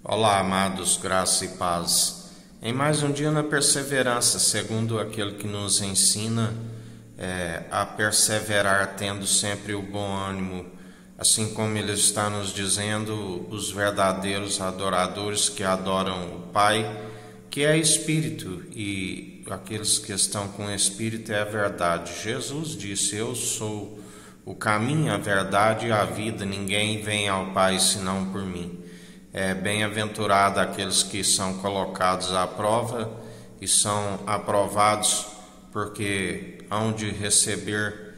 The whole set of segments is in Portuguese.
Olá, amados, graça e paz. Em mais um dia na perseverança, segundo aquele que nos ensina a perseverar, tendo sempre o bom ânimo, assim como ele está nos dizendo, os verdadeiros adoradores que adoram o Pai, que é Espírito, e aqueles que estão com o Espírito é a verdade. Jesus disse: eu sou o caminho, a verdade e a vida, ninguém vem ao Pai senão por mim. Bem-aventurado aqueles que são colocados à prova e são aprovados, porque hão de receber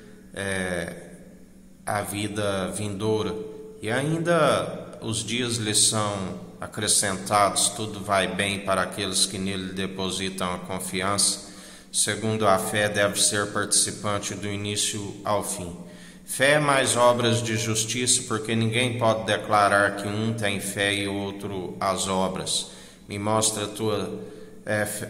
a vida vindoura. E ainda os dias lhes são acrescentados, tudo vai bem para aqueles que nele depositam a confiança. Segundo a fé, deve ser participante do início ao fim. Fé mais obras de justiça, porque ninguém pode declarar que um tem fé e o outro as obras. Me mostra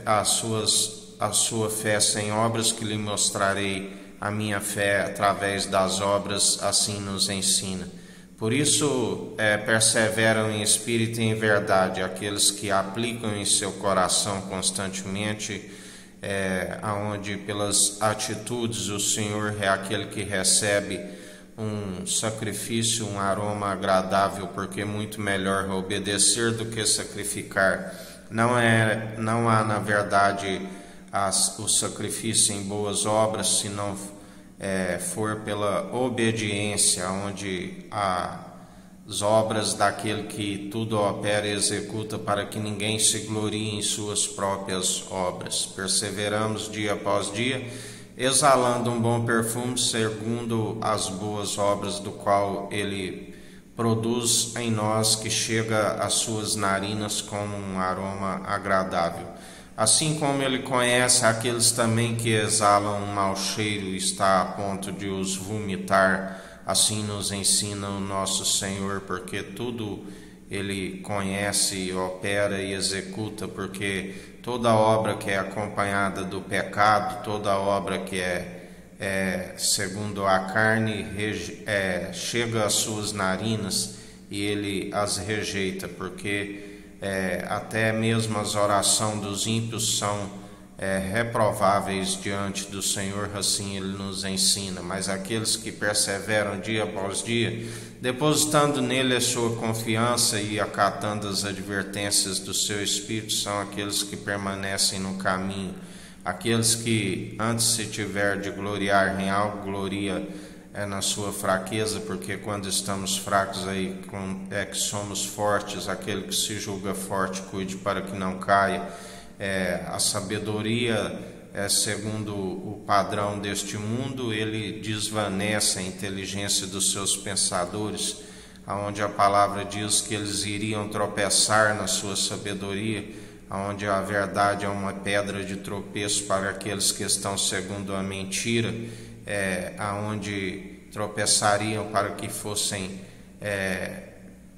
a sua fé sem obras, que lhe mostrarei a minha fé através das obras, assim nos ensina. Por isso, perseveram em espírito e em verdade aqueles que aplicam em seu coração constantemente, aonde pelas atitudes o Senhor é aquele que recebe um sacrifício, um aroma agradável, porque muito melhor obedecer do que sacrificar. Não há na verdade o sacrifício em boas obras, se não for pela obediência, onde as obras daquele que tudo opera e executa para que ninguém se glorie em suas próprias obras. Perseveramos dia após dia, exalando um bom perfume segundo as boas obras do qual ele produz em nós, que chega às suas narinas como um aroma agradável. Assim como ele conhece aqueles também que exalam um mau cheiro e está a ponto de os vomitar, assim nos ensina o nosso Senhor, porque tudo ele conhece, opera e executa, porque toda obra que é acompanhada do pecado, toda obra que é segundo a carne, chega às suas narinas e ele as rejeita, porque até mesmo as orações dos ímpios são reprováveis diante do Senhor, assim ele nos ensina. Mas aqueles que perseveram dia após dia, depositando nele a sua confiança e acatando as advertências do seu Espírito, são aqueles que permanecem no caminho. Aqueles que antes se tiver de gloriar em algo, gloria na sua fraqueza, porque quando estamos fracos aí é que somos fortes. Aquele que se julga forte, cuide para que não caia. A sabedoria, segundo o padrão deste mundo, ele desvanece a inteligência dos seus pensadores, aonde a palavra diz que eles iriam tropeçar na sua sabedoria, aonde a verdade é uma pedra de tropeço para aqueles que estão segundo a mentira, aonde tropeçariam para que fossem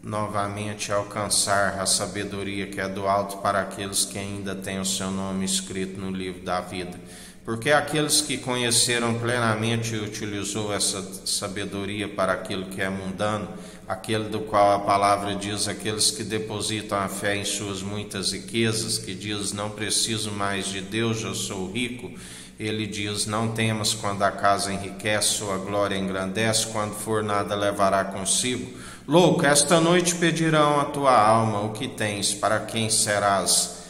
novamente alcançar a sabedoria que é do alto, para aqueles que ainda têm o seu nome escrito no livro da vida. Porque aqueles que conheceram plenamente e utilizou essa sabedoria para aquilo que é mundano, aquele do qual a palavra diz, aqueles que depositam a fé em suas muitas riquezas, que diz: não preciso mais de Deus, eu sou rico. Ele diz: não temas, quando a casa enriquece, sua glória engrandece, quando for nada levará consigo. Louco, esta noite pedirão a tua alma, o que tens, para quem serás?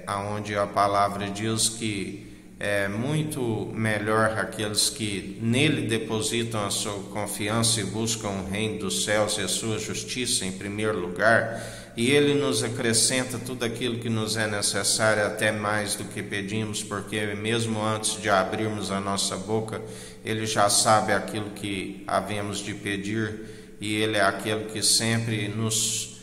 Aonde a palavra diz que é muito melhor aqueles que nele depositam a sua confiança e buscam o reino dos céus e a sua justiça em primeiro lugar, e ele nos acrescenta tudo aquilo que nos é necessário, até mais do que pedimos, porque mesmo antes de abrirmos a nossa boca, ele já sabe aquilo que havemos de pedir, e ele é aquele que sempre nos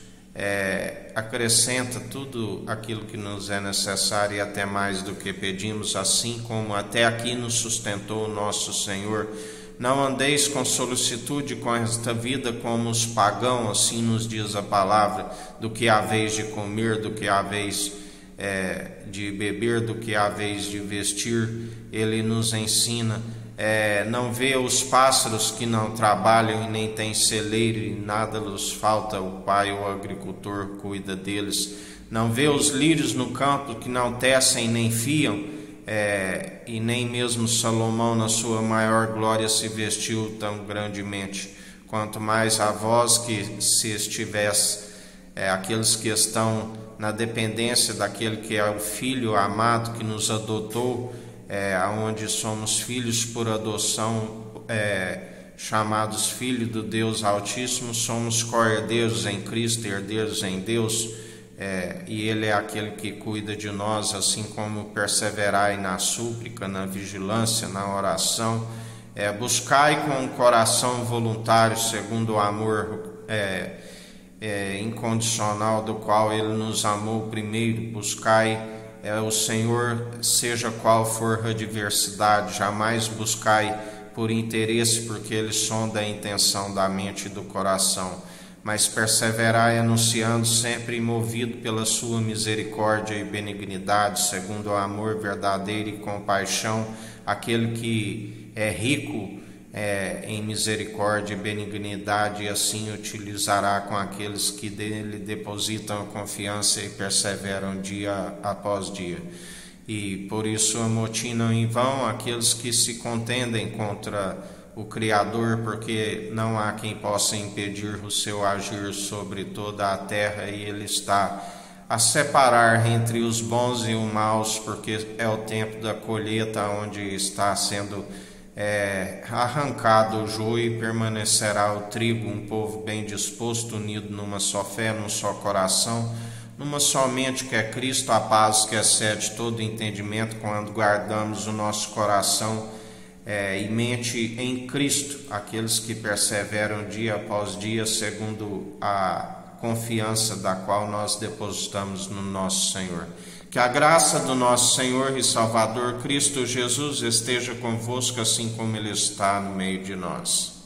acrescenta tudo aquilo que nos é necessário e até mais do que pedimos, assim como até aqui nos sustentou o nosso Senhor. Não andeis com solicitude com esta vida como os pagãos, assim nos diz a palavra, do que haveis de comer, do que haveis de beber, do que haveis de vestir. Ele nos ensina não vê os pássaros que não trabalham e nem têm celeiro e nada lhes falta, o Pai, o agricultor, cuida deles. Não vê os lírios no campo que não tecem nem fiam, e nem mesmo Salomão na sua maior glória se vestiu tão grandemente. Quanto mais a vós que se estivesse, aqueles que estão na dependência daquele que é o Filho amado que nos adotou, onde somos filhos por adoção, chamados filhos do Deus Altíssimo, somos co-herdeiros em Cristo, herdeiros em Deus, e Ele é aquele que cuida de nós, assim como perseverai na súplica, na vigilância, na oração, buscai com um coração voluntário, segundo o amor incondicional do qual Ele nos amou primeiro. Buscai o Senhor, seja qual for a adversidade, jamais buscai por interesse, porque Ele sonda a intenção da mente e do coração, mas perseverai anunciando, sempre movido pela sua misericórdia e benignidade, segundo o amor verdadeiro e compaixão, aquele que é rico em misericórdia e benignidade, e assim utilizará com aqueles que dele depositam a confiança e perseveram dia após dia. E por isso amotinam em vão aqueles que se contendem contra o Criador, porque não há quem possa impedir o seu agir sobre toda a terra, e Ele está a separar entre os bons e os maus, porque é o tempo da colheita, onde está sendo arrancado o joio e permanecerá o trigo, um povo bem disposto, unido numa só fé, num só coração, numa só mente, que é Cristo, a paz que excede todo entendimento, quando guardamos o nosso coração e mente em Cristo, aqueles que perseveram dia após dia, segundo a confiança da qual nós depositamos no nosso Senhor. Que a graça do nosso Senhor e Salvador Cristo Jesus esteja convosco, assim como Ele está no meio de nós.